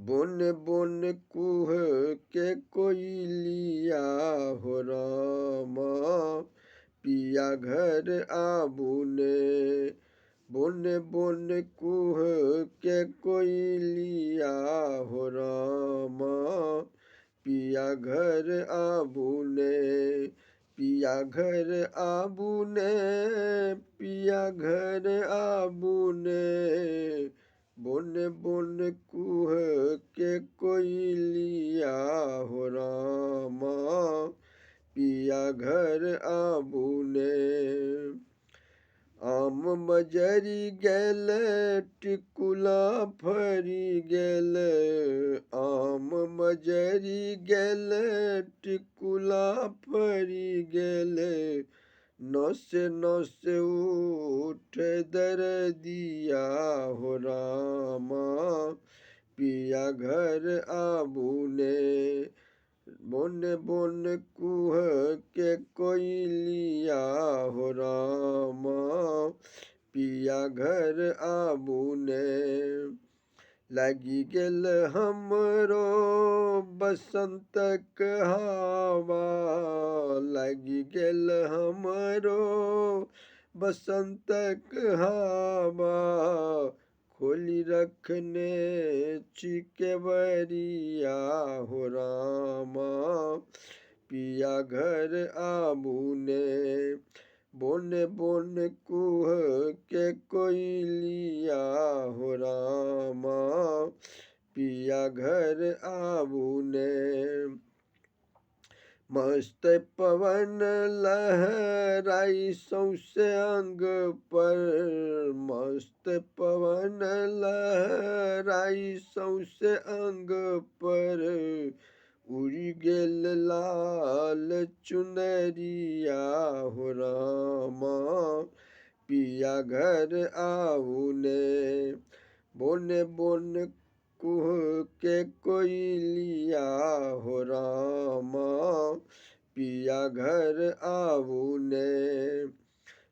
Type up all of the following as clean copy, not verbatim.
Bone bone कुह के कोयलिया हो रामा, पिया घर आबूने। बोन बोन कुह के कोयलिया हो रामा, पिया घर आबूने। पिया घर आबूने, पिया घर आबूने। बोन बोन कुह के कोयलिया हो रामा, पिया घर आबूने। आम मजरी गेल, टिकुला फरी गेल। आम मजरी गेल, टिकुला फरी गेल। नौसे नौसे उठ दर्दिया हो रामा, पिया घर आबूने। बोन बोन कुह के कोयलिया हो रामा, पिया घर आबूने। लगी गेल हमरो बसंतक हवा, लगी गेल हमरो बसंतक हवा। खोली रखने चिकेवरिया हो रामा, पिया घर आबूने। बोन बोन कुह के कोयलिया हो रामा, पिया घर आबूने। मस्त पवन लहराई सौसे अंग पर, मस्त पवन लहराई सौसे अंग पर। उड़ी गेल लाल चुनरिया हो रामा, पिया घर आबूने। बोन बोन कुह के कोयलिया हो रामा, पिया घर आबूने।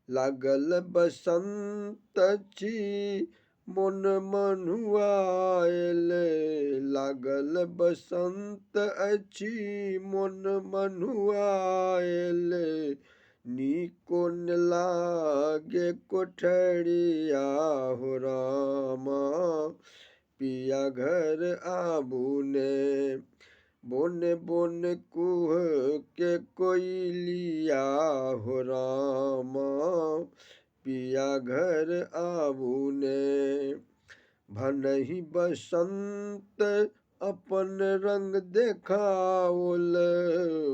लागल बसंत छी मोन मनुआयल, लागल बसंत अछि मोन मनुआयल। नीको न लागे कोठरिया हो रामा, पिया घर आबूने। बोन बोन कुह के कोयलिया हो रामा, पिया घर आबूने। भनहि बसंत अपन रंग देखाओल,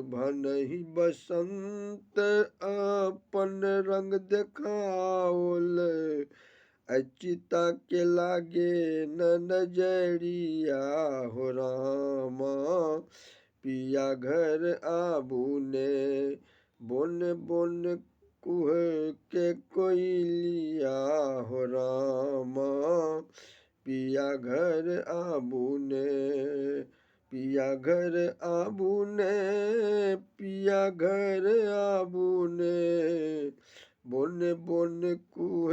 भनहि बसंत अपन रंग देखाओल। अचिता के लागे न नजरिया हो रामा, पिया घर आबूने। बोन बोन कुह के कोयलिया हो रामा, पिया घर आबूने। पिया घर आबूने, पिया घर आबूने। बोन बोन कुह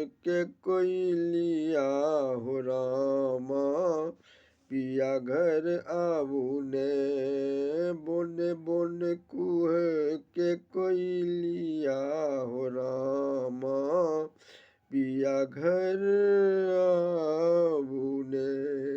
के कोयलिया हो रामा, पिया घर आबूने। बोन बोन कुह के कोयलिया हो रामा, पिया घर आबूने।